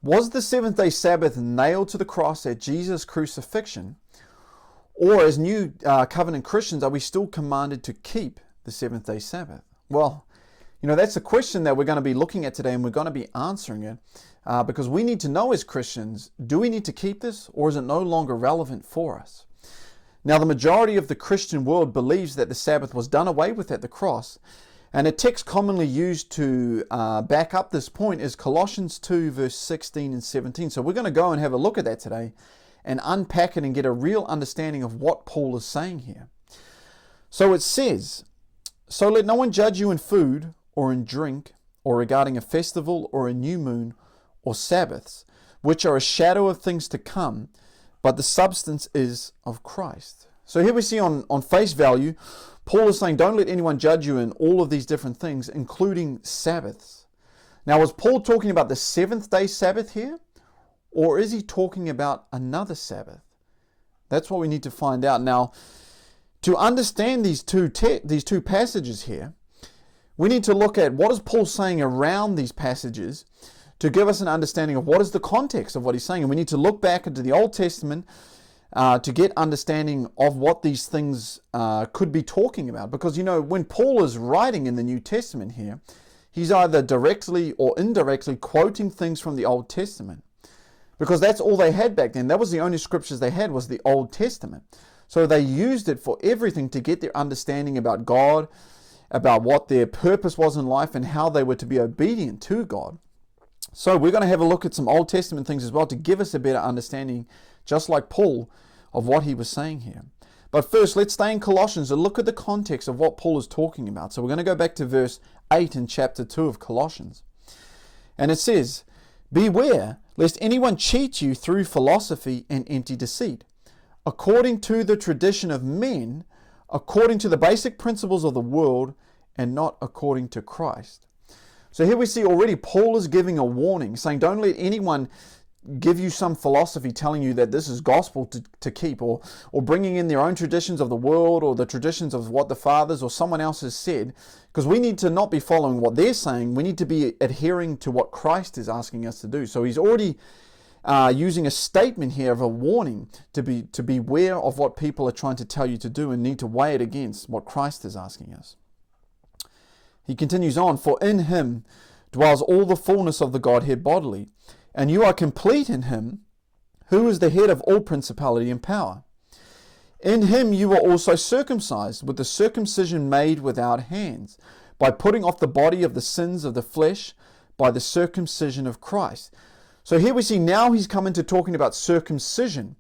Was the seventh-day Sabbath nailed to the cross at Jesus' crucifixion? Or as new covenant Christians, are we still commanded to keep the seventh-day Sabbath? Well, that's a question that we're going to be looking at today, and we're going to be answering it because we need to know as Christians, do we need to keep this, or is it no longer relevant for us? Now, the majority of the Christian world believes that the Sabbath was done away with at the cross, and a text commonly used to back up this point is Colossians 2, verse 16 and 17. So we're going to go and have a look at that today and unpack it and get a real understanding of what Paul is saying here. So it says, "So let no one judge you in food or in drink or regarding a festival or a new moon or Sabbaths, which are a shadow of things to come, but the substance is of Christ." So here we see on face value, Paul is saying, don't let anyone judge you in all of these different things, including Sabbaths. Now, was Paul talking about the seventh-day Sabbath here? Or is he talking about another Sabbath? That's what we need to find out. Now, to understand these two passages here, we need to look at what is Paul saying around these passages to give us an understanding of what is the context of what he's saying. And we need to look back into the Old Testament to get understanding of what these things could be talking about. Because, when Paul is writing in the New Testament here, he's either directly or indirectly quoting things from the Old Testament. Because that's all they had back then. That was the only scriptures they had, was the Old Testament. So they used it for everything to get their understanding about God, about what their purpose was in life, and how they were to be obedient to God. So we're going to have a look at some Old Testament things as well to give us a better understanding, just like Paul, of what he was saying here. But first, let's stay in Colossians and look at the context of what Paul is talking about. So we're going to go back to verse 8 in chapter 2 of Colossians. And it says, "Beware, lest anyone cheat you through philosophy and empty deceit, according to the tradition of men, according to the basic principles of the world, and not according to Christ." So here we see already Paul is giving a warning, saying don't let anyone give you some philosophy telling you that this is gospel to keep, or bringing in their own traditions of the world or the traditions of what the fathers or someone else has said, because we need to not be following what they're saying. We need to be adhering to what Christ is asking us to do. So he's already using a statement here of a warning to beware of what people are trying to tell you to do and need to weigh it against what Christ is asking us. He continues on, "For in him dwells all the fullness of the Godhead bodily, and you are complete in him, who is the head of all principality and power. In him you were also circumcised with the circumcision made without hands, by putting off the body of the sins of the flesh by the circumcision of Christ." So here we see now he's come into talking about circumcision,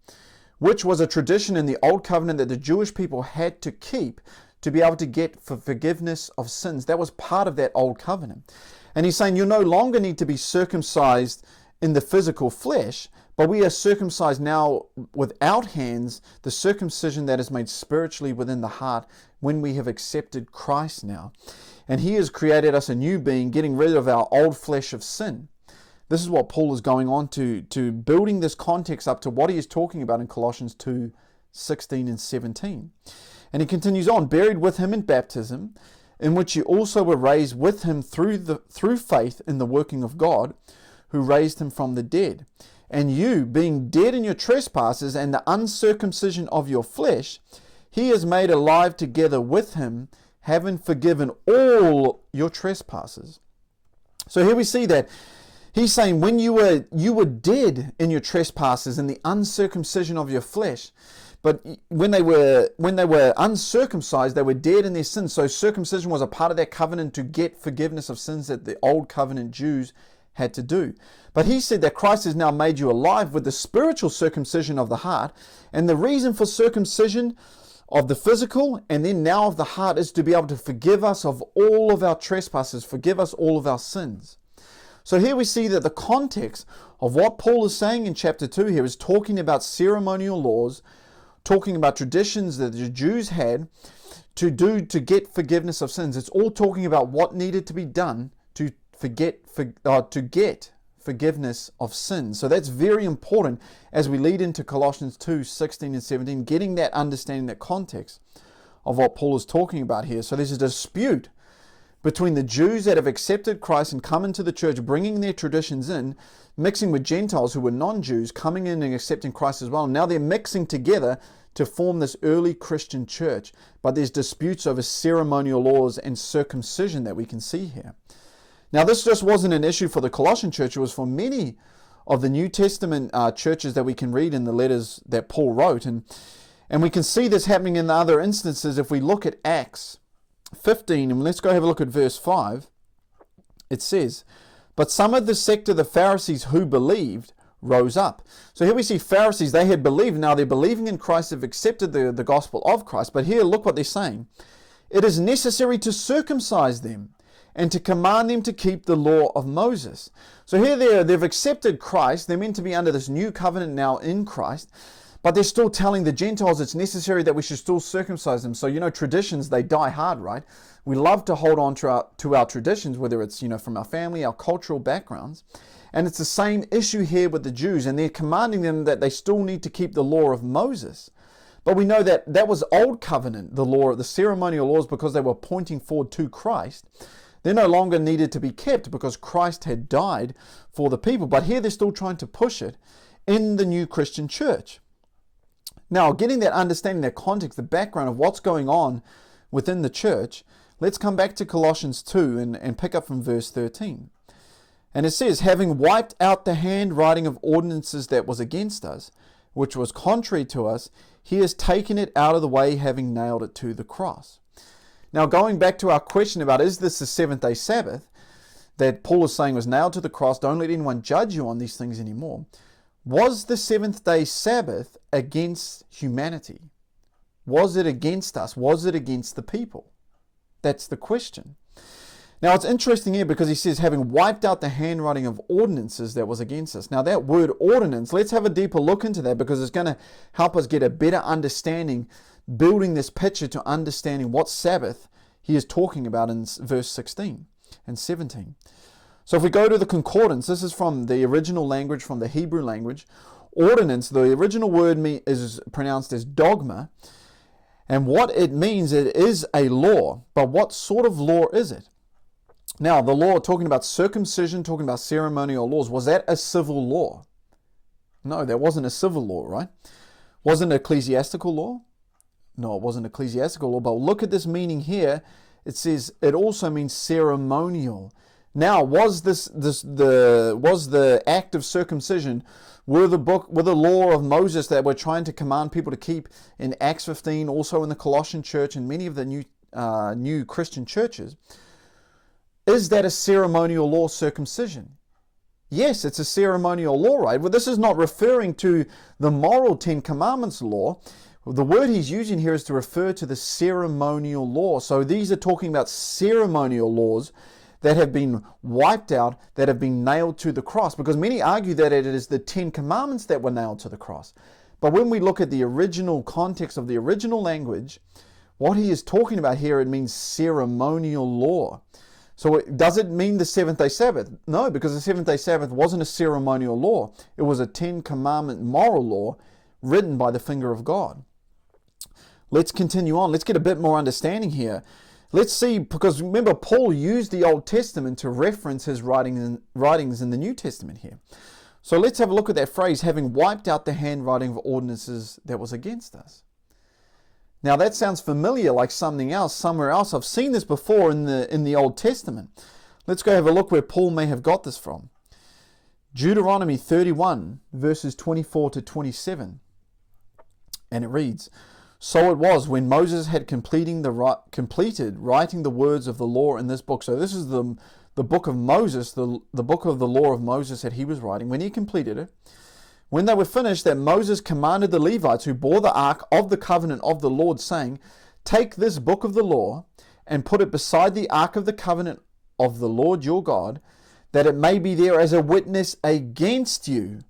which was a tradition in the Old Covenant that the Jewish people had to keep to be able to get for forgiveness of sins. That was part of that Old Covenant. And he's saying you no longer need to be circumcised in the physical flesh, but we are circumcised now without hands, the circumcision that is made spiritually within the heart when we have accepted Christ now. And he has created us a new being, getting rid of our old flesh of sin. This is what Paul is going on to building this context up to what he is talking about in Colossians 2, 16 and 17. And he continues on, "Buried with him in baptism, in which you also were raised with him through faith in the working of God, who raised him from the dead. And you, being dead in your trespasses and the uncircumcision of your flesh, he has made alive together with him, having forgiven all your trespasses." So here we see that he's saying when you were dead in your trespasses and the uncircumcision of your flesh, but when they were uncircumcised, they were dead in their sins. So circumcision was a part of that covenant to get forgiveness of sins that the Old Covenant Jews had to do. But he said that Christ has now made you alive with the spiritual circumcision of the heart. And the reason for circumcision of the physical and then now of the heart is to be able to forgive us of all of our trespasses, forgive us all of our sins. So here we see that the context of what Paul is saying in chapter 2 here is talking about ceremonial laws, talking about traditions that the Jews had to do to get forgiveness of sins. It's all talking about what needed to be done to get forgiveness of sins. So that's very important as we lead into Colossians 2, 16 and 17, getting that understanding, that context of what Paul is talking about here. So there's a dispute between the Jews that have accepted Christ and come into the church, bringing their traditions in, mixing with Gentiles who were non-Jews, coming in and accepting Christ as well. Now they're mixing together to form this early Christian church. But there's disputes over ceremonial laws and circumcision that we can see here. Now this just wasn't an issue for the Colossian church. It was for many of the New Testament churches that we can read in the letters that Paul wrote. And we can see this happening in the other instances if we look at Acts 15, and let's go have a look at verse 5. It says, "But some of the sect of the Pharisees who believed rose up." So here we see Pharisees, they had believed. Now they're believing in Christ, they've accepted the gospel of Christ. But here, look what they're saying. "It is necessary to circumcise them and to command them to keep the law of Moses." So here they've accepted Christ. They're meant to be under this new covenant now in Christ. But they're still telling the Gentiles it's necessary that we should still circumcise them. So, traditions, they die hard, right? We love to hold on to our traditions, whether it's, from our family, our cultural backgrounds. And it's the same issue here with the Jews. And they're commanding them that they still need to keep the law of Moses. But we know that that was old covenant, the law, the ceremonial laws, because they were pointing forward to Christ. They no longer needed to be kept because Christ had died for the people. But here they're still trying to push it in the new Christian church. Now, getting that understanding, that context, the background of what's going on within the church, let's come back to Colossians 2 and pick up from verse 13. And it says, "Having wiped out the handwriting of ordinances that was against us, which was contrary to us, he has taken it out of the way, having nailed it to the cross." Now, going back to our question about, is this the seventh-day Sabbath that Paul is saying was nailed to the cross? Don't let anyone judge you on these things anymore. Was the seventh-day Sabbath against humanity? Was it against us? Was it against the people? That's the question. Now, it's interesting here because he says, having wiped out the handwriting of ordinances that was against us. Now, that word ordinance, let's have a deeper look into that because it's going to help us get a better understanding, building this picture to understanding what Sabbath he is talking about in verse 16 and 17. So if we go to the concordance, this is from the original language, from the Hebrew language. Ordinance, the original word is pronounced as dogma. And what it means, it is a law. But what sort of law is it? Now, the law, talking about circumcision, talking about ceremonial laws, was that a civil law? No, that wasn't a civil law, right? Wasn't it ecclesiastical law? No, it wasn't ecclesiastical law. But look at this meaning here. It says it also means ceremonial. Now, was the act of circumcision, were the law of Moses that we're trying to command people to keep in Acts 15, also in the Colossian church and many of the new Christian churches, is that a ceremonial law, circumcision? Yes, it's a ceremonial law, right? Well, this is not referring to the moral Ten Commandments law. The word he's using here is to refer to the ceremonial law. So these are talking about ceremonial laws that have been wiped out, that have been nailed to the cross. Because many argue that it is the Ten Commandments that were nailed to the cross. But when we look at the original context of the original language, what he is talking about here, it means ceremonial law. So does it mean the seventh-day Sabbath? No, because the seventh-day Sabbath wasn't a ceremonial law. It was a Ten Commandment moral law written by the finger of God. Let's continue on. Let's get a bit more understanding here. Let's see, because remember, Paul used the Old Testament to reference his writings in the New Testament here. So let's have a look at that phrase, having wiped out the handwriting of ordinances that was against us. Now that sounds familiar, like something else, somewhere else. I've seen this before in the Old Testament. Let's go have a look where Paul may have got this from. Deuteronomy 31, verses 24 to 27. And it reads, "So it was when Moses had completed writing the words of the law in this book." So this is the book of Moses, the book of the law of Moses that he was writing. When he completed it, when they were finished, that Moses commanded the Levites who bore the ark of the covenant of the Lord, saying, "Take this book of the law and put it beside the ark of the covenant of the Lord your God, that it may be there as a witness against you."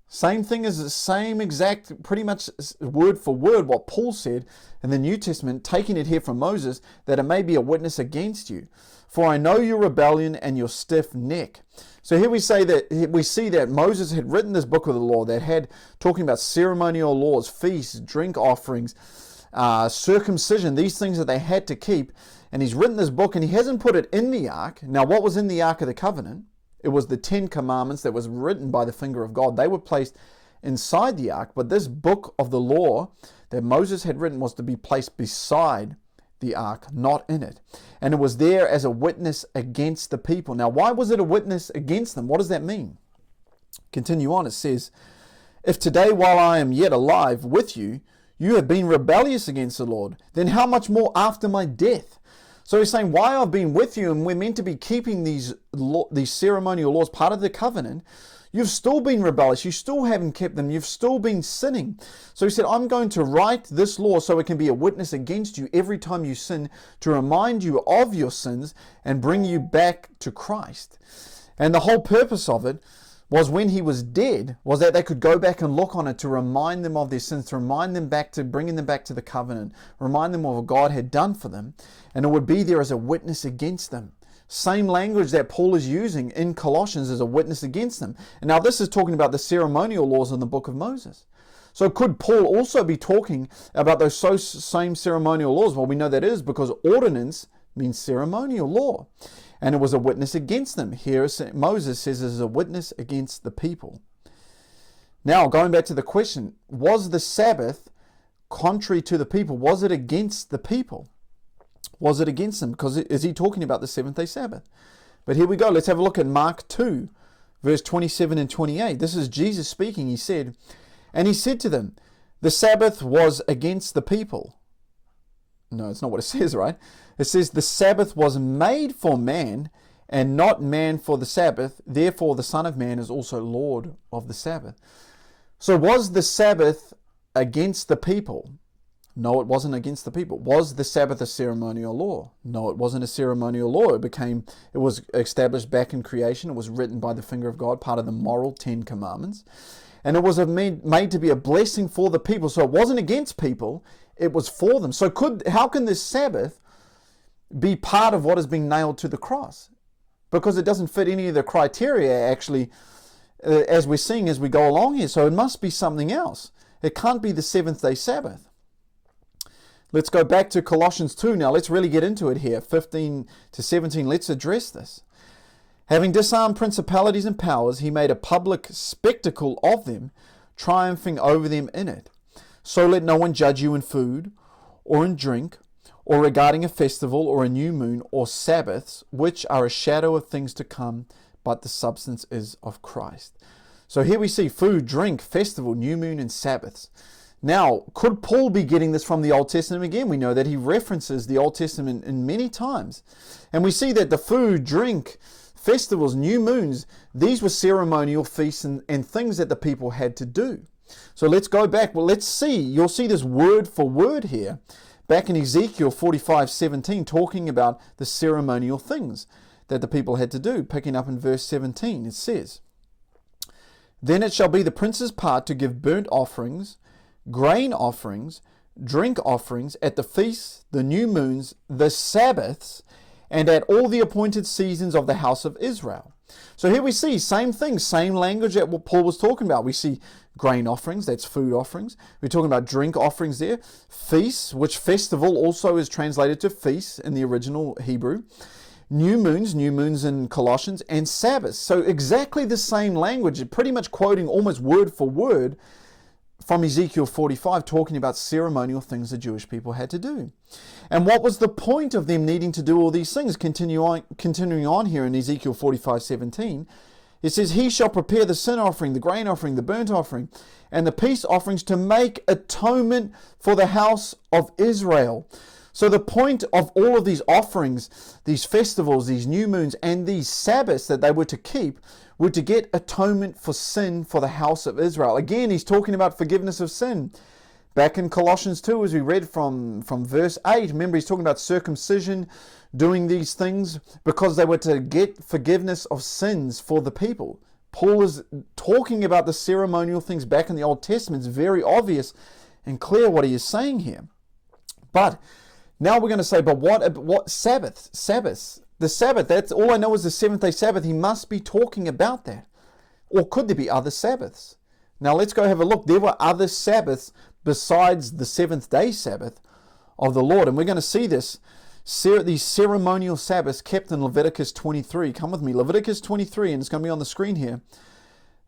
Same thing as the same exact, pretty much word for word, what Paul said in the New Testament, taking it here from Moses, that it may be a witness against you. "For I know your rebellion and your stiff neck." So here we see that Moses had written this book of the law that had talking about ceremonial laws, feasts, drink offerings, circumcision, these things that they had to keep. and he's written this book, and he hasn't put it in the ark. Now, what was in the Ark of the Covenant? It was the 10 Commandments that was written by the finger of God. They were placed inside the ark, but this book of the law that Moses had written was to be placed beside the ark, not in it. And it was there as a witness against the people. Now, why was it a witness against them? What does that mean? Continue on, it says, if today while I am yet alive with you, you have been rebellious against the Lord, then how much more after my death? So he's saying, while I've been with you and we're meant to be keeping these ceremonial laws, part of the covenant, you've still been rebellious. You still haven't kept them. You've still been sinning. So he said, I'm going to write this law so it can be a witness against you every time you sin, to remind you of your sins and bring you back to Christ. And the whole purpose of it was, when he was dead, was that they could go back and look on it to remind them of their sins, to remind them back to bringing them back to the covenant, remind them of what God had done for them, and it would be there as a witness against them. Same language that Paul is using in Colossians as a witness against them. And now this is talking about the ceremonial laws in the book of Moses. So could Paul also be talking about those same ceremonial laws? Well, we know that is because ordinance means ceremonial law. And it was a witness against them. Here Moses says it is a witness against the people. Now, going back to the question, was the Sabbath contrary to the people? Was it against the people? Was it against them? Because is he talking about the seventh-day Sabbath? But here we go. Let's have a look at Mark 2, verse 27 and 28. This is Jesus speaking. He said, and he said to them, the Sabbath was against the people. No, it's not what it says, right? It says the Sabbath was made for man, and not man for the Sabbath. Therefore, the Son of Man is also Lord of the Sabbath. So was the Sabbath against the people? No, it wasn't against the people. Was the Sabbath a ceremonial law? No, it wasn't a ceremonial law. It was established back in creation. It was written by the finger of God, part of the moral 10 Commandments. And it was made to be a blessing for the people. So it wasn't against people, it was for them. So how can this Sabbath be part of what is being nailed to the cross? Because it doesn't fit any of the criteria, actually, as we're seeing as we go along here. So it must be something else. It can't be the seventh-day Sabbath. Let's go back to Colossians 2 now. Let's really get into it here. 15 to 17, let's address this. Having disarmed principalities and powers, he made a public spectacle of them, triumphing over them in it. So let no one judge you in food, or in drink, or regarding a festival, or a new moon, or Sabbaths, which are a shadow of things to come, but the substance is of Christ. So here we see food, drink, festival, new moon, and Sabbaths. Now, could Paul be getting this from the Old Testament again? We know that he references the Old Testament in many times. And we see that the food, drink, festivals, new moons, these were ceremonial feasts and things that the people had to do. So let's go back. Well, let's see. You'll see this word for word here. Back in Ezekiel 45:17, talking about the ceremonial things that the people had to do. Picking up in verse 17, it says, then it shall be the prince's part to give burnt offerings, grain offerings, drink offerings at the feasts, the new moons, the Sabbaths, and at all the appointed seasons of the house of Israel. So here we see same thing, same language that what Paul was talking about. We see grain offerings, that's food offerings. We're talking about drink offerings there. Feasts, which festival also is translated to feasts in the original Hebrew. New moons in Colossians, and Sabbaths. So exactly the same language, pretty much quoting almost word for word from Ezekiel 45, talking about ceremonial things the Jewish people had to do. And what was the point of them needing to do all these things? Continuing on here in Ezekiel 45:17, it says, he shall prepare the sin offering, the grain offering, the burnt offering, and the peace offerings to make atonement for the house of Israel. So the point of all of these offerings, these festivals, these new moons, and these Sabbaths that they were to keep, were to get atonement for sin for the house of Israel. Again, he's talking about forgiveness of sin. Back in Colossians 2, as we read from verse 8, remember he's talking about circumcision, doing these things because they were to get forgiveness of sins for the people. Paul is talking about the ceremonial things back in the Old Testament. It's very obvious and clear what he is saying here. But now we're going to say, but what Sabbaths? The Sabbath, that's all I know is the seventh-day Sabbath. He must be talking about that. Or could there be other Sabbaths? Now let's go have a look. There were other Sabbaths besides the seventh-day Sabbath of the Lord. And we're going to see this these ceremonial Sabbaths kept in Leviticus 23. Come with me, Leviticus 23, and it's going to be on the screen here.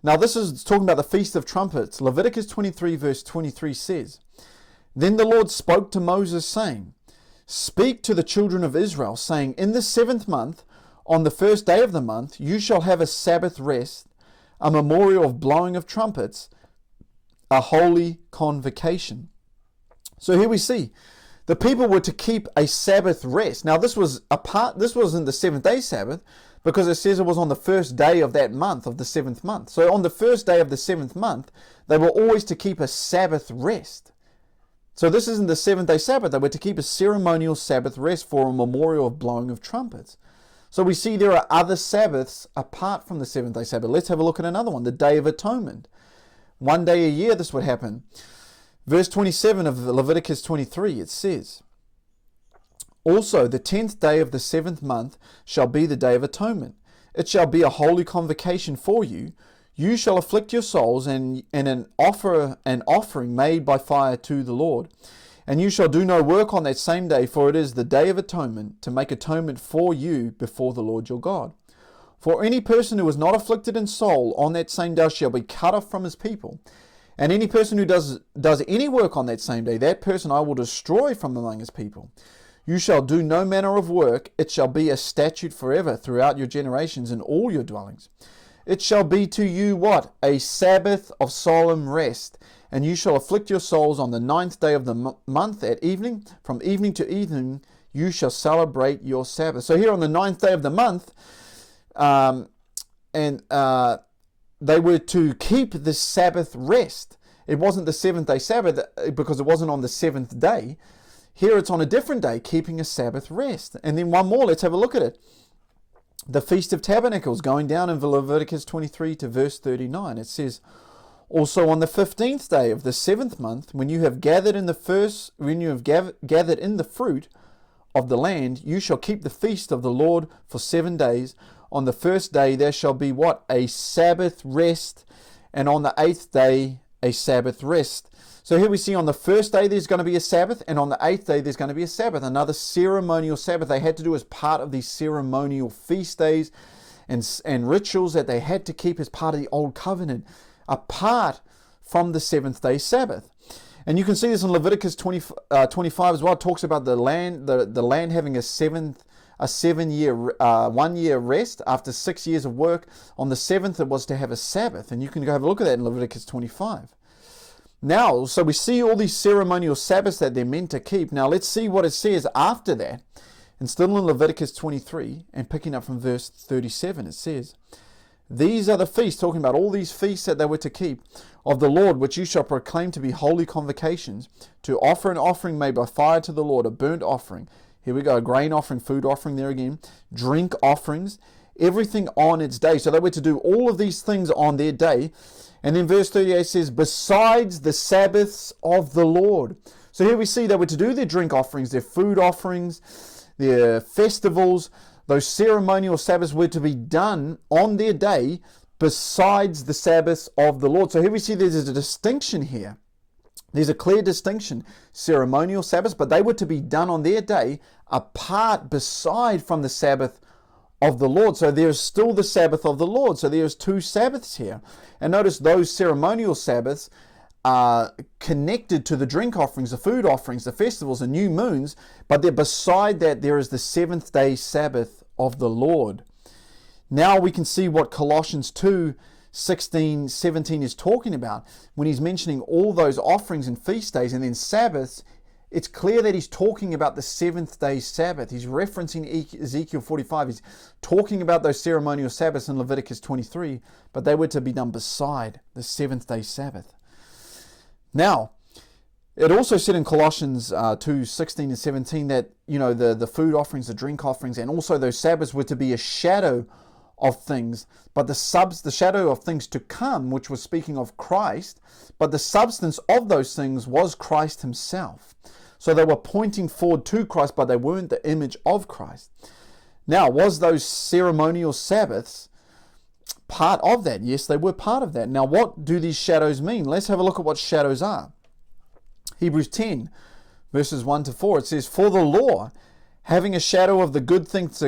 Now this is talking about the Feast of Trumpets. Leviticus 23 verse 23 says, Then the Lord spoke to Moses, saying, Speak to the children of Israel, saying, In the 7th month, on the 1st day of the month, you shall have a Sabbath rest, a memorial of blowing of trumpets, a holy convocation. So here we see the people were to keep a Sabbath rest. Now this wasn't the 7th day Sabbath, because it says it was on the 1st day of that month, of the 7th month. So on the 1st day of the 7th month, they were always to keep a Sabbath rest. So this isn't the 7th day Sabbath. They were to keep a ceremonial Sabbath rest for a memorial of blowing of trumpets. So we see there are other Sabbaths apart from the 7th day Sabbath. Let's have a look at another one, the Day of Atonement. One day a year this would happen. Verse 27 of Leviticus 23, it says, Also the 10th day of the 7th month shall be the Day of Atonement. It shall be a holy convocation for you. You shall afflict your souls and offer an offering made by fire to the Lord. And you shall do no work on that same day, for it is the Day of Atonement, to make atonement for you before the Lord your God. For any person who is not afflicted in soul on that same day shall be cut off from his people. And any person who does any work on that same day, that person I will destroy from among his people. You shall do no manner of work. It shall be a statute forever throughout your generations in all your dwellings. It shall be to you what? A Sabbath of solemn rest. And you shall afflict your souls on the 9th day of the month at evening. From evening to evening you shall celebrate your Sabbath. So here on the 9th day of the month, they were to keep the Sabbath rest. It wasn't the 7th day Sabbath because it wasn't on the 7th day. Here it's on a different day, keeping a Sabbath rest. And then one more, let's have a look at it. The Feast of Tabernacles, going down in Leviticus 23 to verse 39. It says, Also on the 15th day of the 7th month, when you have gathered in the fruit of the land, you shall keep the feast of the Lord for 7 days. On the 1st day there shall be what? A Sabbath rest, and on the 8th day a Sabbath rest. So here we see on the 1st day there's going to be a Sabbath, and on the 8th day there's going to be a Sabbath, another ceremonial Sabbath they had to do as part of these ceremonial feast days and rituals that they had to keep as part of the Old Covenant, apart from the 7th day Sabbath. And you can see this in Leviticus 25 as well. It talks about the land having a 1 year rest after 6 years of work. On the 7th it was to have a Sabbath, and you can go have a look at that in Leviticus 25. Now, so we see all these ceremonial Sabbaths that they're meant to keep. Now let's see what it says after that. And still in Leviticus 23, and picking up from verse 37, it says, These are the feasts, talking about all these feasts that they were to keep, of the Lord, which you shall proclaim to be holy convocations, to offer an offering made by fire to the Lord, a burnt offering. Here we go, a grain offering, food offering there again, drink offerings, everything on its day. So they were to do all of these things on their day. And then verse 38 says, besides the Sabbaths of the Lord. So here we see they were to do their drink offerings, their food offerings, their festivals. Those ceremonial Sabbaths were to be done on their day besides the Sabbaths of the Lord. So here we see there's a distinction here. There's a clear distinction. Ceremonial Sabbaths, but they were to be done on their day apart, beside from the Sabbath of the Lord. So there's still the Sabbath of the Lord. So there's two Sabbaths here. And notice those ceremonial Sabbaths are connected to the drink offerings, the food offerings, the festivals, the new moons, but they're beside that there is the 7th day Sabbath of the Lord. Now we can see what Colossians 2:16, 17 is talking about. When he's mentioning all those offerings and feast days and then Sabbaths, it's clear that he's talking about the 7th day Sabbath. He's referencing Ezekiel 45. He's talking about those ceremonial Sabbaths in Leviticus 23, but they were to be done beside the 7th day Sabbath. Now, it also said in Colossians 2:16 and 17 that, the food offerings, the drink offerings, and also those Sabbaths were to be a shadow of things, but the shadow of things to come, which was speaking of Christ, but the substance of those things was Christ himself. So they were pointing forward to Christ, but they weren't the image of Christ. Now, was those ceremonial Sabbaths part of that? Yes, they were part of that. Now, what do these shadows mean? Let's have a look at what shadows are. Hebrews 10, verses 1 to 4, it says, For the law, having a shadow of the good things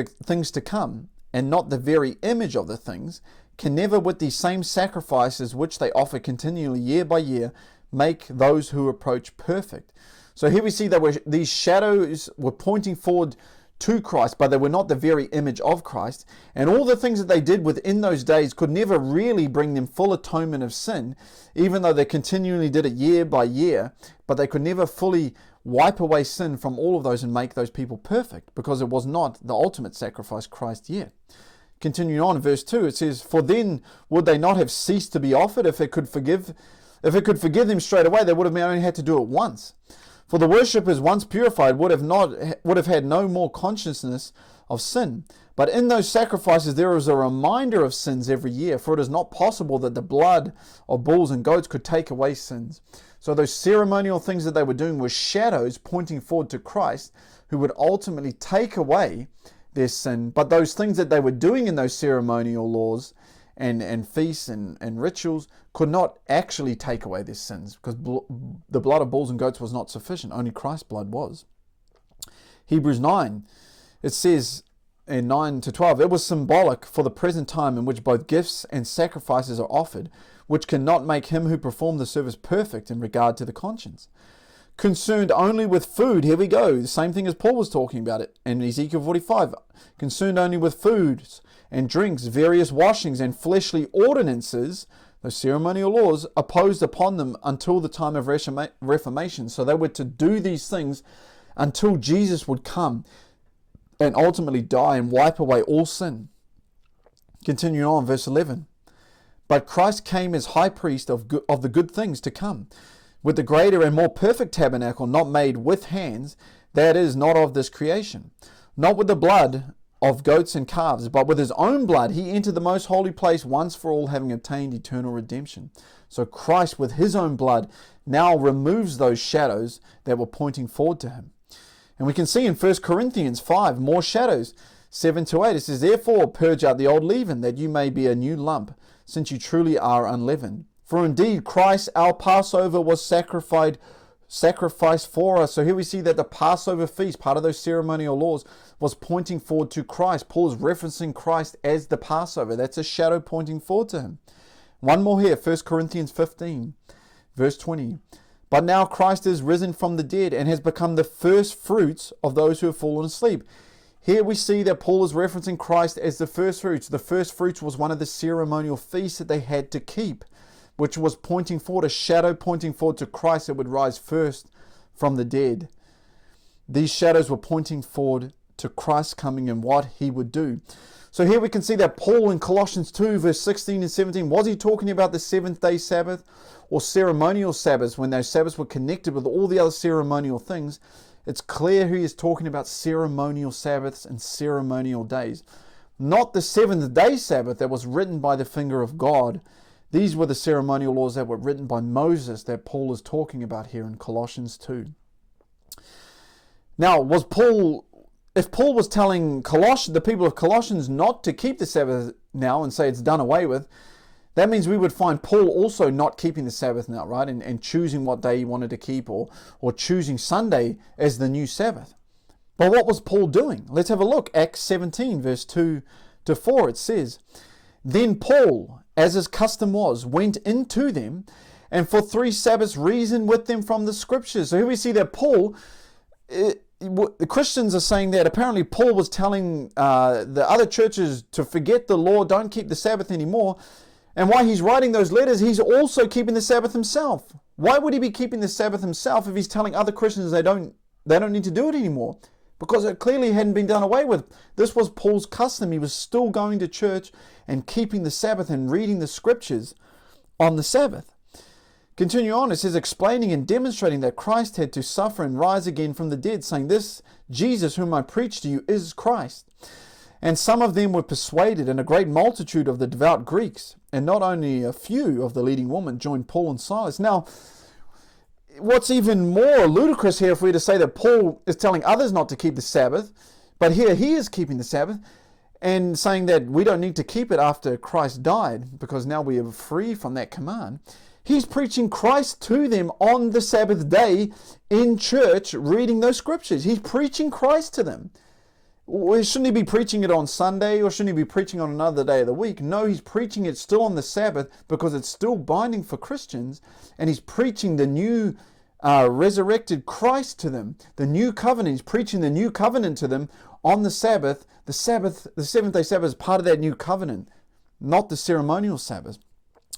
to come, and not the very image of the things, can never with these same sacrifices which they offer continually year by year, make those who approach perfect. So here we see that these shadows were pointing forward to Christ, but they were not the very image of Christ. And all the things that they did within those days could never really bring them full atonement of sin, even though they continually did it year by year. But they could never fully wipe away sin from all of those and make those people perfect, because it was not the ultimate sacrifice, Christ, yet. Continuing on in verse 2, it says, "For then would they not have ceased to be offered if it could forgive them straight away? They would have only had to do it once. For the worshippers, once purified, would have had no more consciousness of sin. But in those sacrifices there is a reminder of sins every year, for it is not possible that the blood of bulls and goats could take away sins." So those ceremonial things that they were doing were shadows pointing forward to Christ, who would ultimately take away their sin. But those things that they were doing in those ceremonial laws and feasts and rituals could not actually take away their sins, because the blood of bulls and goats was not sufficient. Only Christ's blood was. Hebrews 9, it says in 9 to 12, "It was symbolic for the present time in which both gifts and sacrifices are offered, which cannot make him who performed the service perfect in regard to the conscience. Concerned only with food," here we go, the same thing as Paul was talking about it in Ezekiel 45, "concerned only with foods and drinks, various washings and fleshly ordinances," those ceremonial laws, "opposed upon them until the time of Reformation." So they were to do these things until Jesus would come and ultimately die and wipe away all sin. Continuing on, verse 11, "But Christ came as high priest of the good things to come, with the greater and more perfect tabernacle, not made with hands, that is, not of this creation. Not with the blood of goats and calves, but with his own blood he entered the most holy place once for all, having obtained eternal redemption." So Christ, with his own blood, now removes those shadows that were pointing forward to him. And we can see in 1 Corinthians 5 more shadows. 7 to 8, it says, "Therefore purge out the old leaven, that you may be a new lump, since you truly are unleavened. For indeed Christ our Passover was sacrificed for us." So here we see that the Passover feast, part of those ceremonial laws, was pointing forward to Christ. Paul is referencing Christ as the Passover. That's a shadow pointing forward to him. One more here, 1 Corinthians 15, verse 20. "But now Christ is risen from the dead and has become the first fruits of those who have fallen asleep." Here we see that Paul is referencing Christ as the first fruits. The first fruits was one of the ceremonial feasts that they had to keep, which was pointing forward, a shadow pointing forward to Christ that would rise first from the dead. These shadows were pointing forward to Christ coming and what he would do. So here we can see that Paul in Colossians 2, verse 16 and 17, was he talking about the seventh-day Sabbath or ceremonial Sabbaths, when those Sabbaths were connected with all the other ceremonial things? It's clear he is talking about ceremonial Sabbaths and ceremonial days, not the seventh-day Sabbath that was written by the finger of God. These were the ceremonial laws that were written by Moses that Paul is talking about here in Colossians 2. Now, if Paul was telling the people of Colossians not to keep the Sabbath now and say it's done away with, that means we would find Paul also not keeping the Sabbath now, right? And choosing what day he wanted to keep, or choosing Sunday as the new Sabbath. But what was Paul doing? Let's have a look. Acts 17, verse 2 to 4, it says, "Then Paul, as his custom was, went into them, and for 3 Sabbaths reasoned with them from the Scriptures." So here we see that Paul, the Christians are saying that apparently Paul was telling the other churches to forget the law, don't keep the Sabbath anymore. And while he's writing those letters, he's also keeping the Sabbath himself. Why would he be keeping the Sabbath himself if he's telling other Christians they don't need to do it anymore? Because it clearly hadn't been done away with. This was Paul's custom. He was still going to church and keeping the Sabbath and reading the Scriptures on the Sabbath. Continue on, it says, "Explaining and demonstrating that Christ had to suffer and rise again from the dead, saying, 'This Jesus whom I preach to you is Christ.' And some of them were persuaded, and a great multitude of the devout Greeks, and not only a few of the leading women, joined Paul and Silas." Now, what's even more ludicrous here, if we were to say that Paul is telling others not to keep the Sabbath, but here he is keeping the Sabbath, and saying that we don't need to keep it after Christ died, because now we are free from that command. He's preaching Christ to them on the Sabbath day in church, reading those Scriptures. He's preaching Christ to them. Shouldn't he be preaching it on Sunday, or shouldn't he be preaching on another day of the week? No, he's preaching it still on the Sabbath because it's still binding for Christians, and he's preaching the new resurrected Christ to them, the new covenant. He's preaching the new covenant to them on the Sabbath. The seventh-day Sabbath is part of that new covenant, not the ceremonial Sabbath.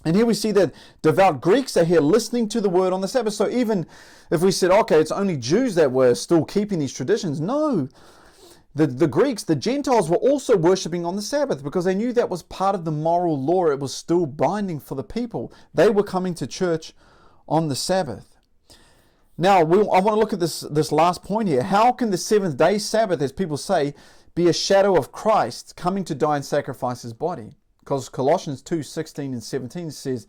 And here we see that devout Greeks are here listening to the word on the Sabbath. So even if we said, okay, it's only Jews that were still keeping these traditions, no. The Greeks, the Gentiles, were also worshipping on the Sabbath because they knew that was part of the moral law. It was still binding for the people. They were coming to church on the Sabbath. Now, I want to look at this last point here. How can the seventh-day Sabbath, as people say, be a shadow of Christ coming to die and sacrifice his body? Because Colossians 2:16 and 17 says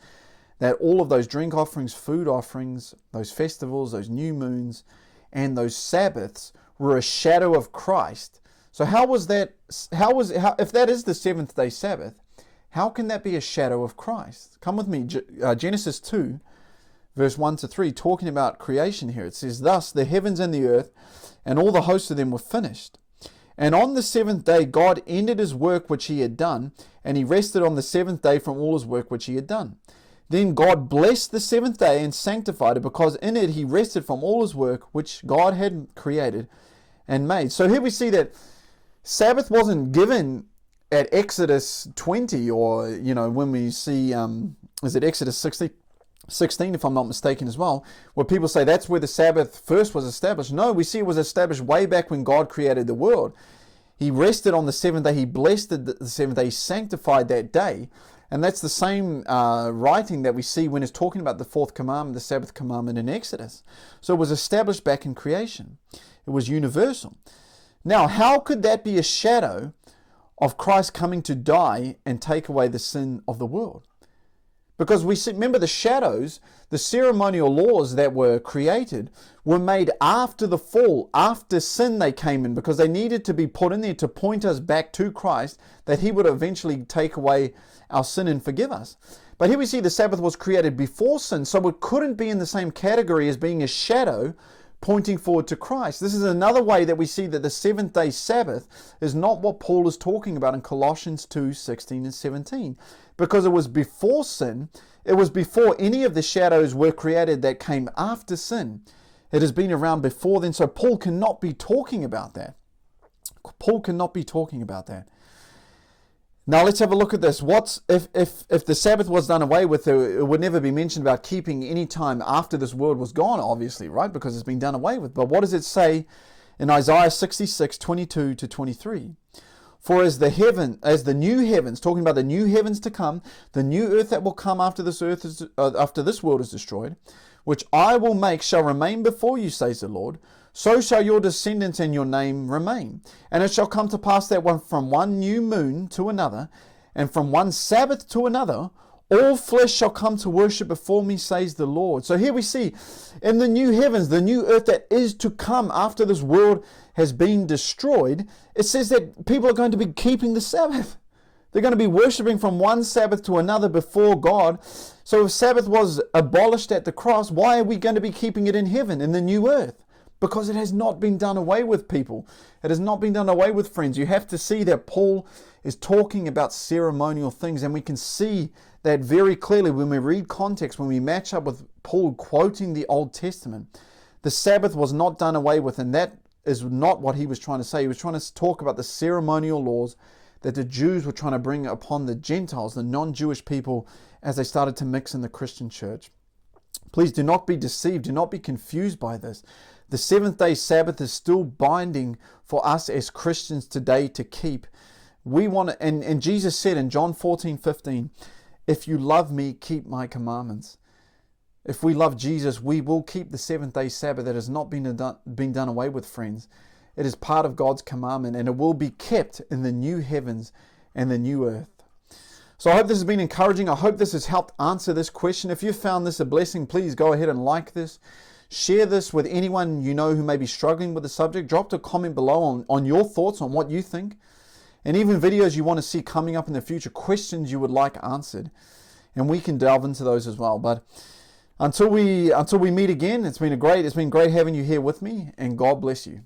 that all of those drink offerings, food offerings, those festivals, those new moons, and those Sabbaths were a shadow of Christ. So if that is the seventh-day Sabbath, how can that be a shadow of Christ? Come with me, Genesis 2, verse 1 to 3, talking about creation here. It says, "Thus the heavens and the earth and all the hosts of them were finished. And on the seventh day God ended his work which he had done, and he rested on the seventh day from all his work which he had done. Then God blessed the seventh day and sanctified it, because in it he rested from all his work which God had created and made." So here we see that Sabbath wasn't given at Exodus 20, or, when we see, is it Exodus 16, if I'm not mistaken as well, where people say that's where the Sabbath first was established. No, we see it was established way back when God created the world. He rested on the seventh day. He blessed the seventh day. He sanctified that day. And that's the same writing that we see when it's talking about the fourth commandment, the Sabbath commandment in Exodus. So it was established back in creation. It was universal. Now, how could that be a shadow of Christ coming to die and take away the sin of the world? Because remember, the shadows, the ceremonial laws that were created were made after the fall, after sin they came in, because they needed to be put in there to point us back to Christ, that he would eventually take away our sin and forgive us. But here we see the Sabbath was created before sin, so it couldn't be in the same category as being a shadow pointing forward to Christ. This is another way that we see that the seventh-day Sabbath is not what Paul is talking about in Colossians 2:16 and 17. Because it was before sin, it was before any of the shadows were created that came after sin. It has been around before then, so Paul cannot be talking about that. Paul cannot be talking about that. Now let's have a look at this. If the Sabbath was done away with, it would never be mentioned about keeping any time after this world was gone, obviously, right? Because it's been done away with. But what does it say in Isaiah 66:22 to 23? "For as the new heavens," talking about the new heavens to come, the new earth that will come after this world is destroyed, "which I will make shall remain before you, says the Lord, so shall your descendants and your name remain. And it shall come to pass that from one new moon to another, and from one Sabbath to another, all flesh shall come to worship before me, says the Lord." So here we see in the new heavens, the new earth that is to come after this world has been destroyed, it says that people are going to be keeping the Sabbath. They're going to be worshiping from one Sabbath to another before God. So if Sabbath was abolished at the cross, why are we going to be keeping it in heaven, in the new earth? Because it has not been done away with, people. It has not been done away with, friends. You have to see that Paul is talking about ceremonial things, and we can see that very clearly when we read context, when we match up with Paul quoting the Old Testament. The Sabbath was not done away with, and that is not what he was trying to say. He was trying to talk about the ceremonial laws that the Jews were trying to bring upon the Gentiles, the non-Jewish people, as they started to mix in the Christian church. Please do not be deceived. Do not be confused by this. The seventh-day Sabbath is still binding for us as Christians today to keep. We want to, and Jesus said in John 14:15, "If you love me, keep my commandments." If we love Jesus, we will keep the seventh-day Sabbath. That has not been done away with, friends. It is part of God's commandment, and it will be kept in the new heavens and the new earth. So I hope this has been encouraging. I hope this has helped answer this question. If you found this a blessing, please go ahead and like this. Share this with anyone you know who may be struggling with the subject. Drop a comment below on your thoughts on what you think. And even videos you want to see coming up in the future, questions you would like answered. And we can delve into those as well. But until we meet again, it's been great having you here with me, and God bless you.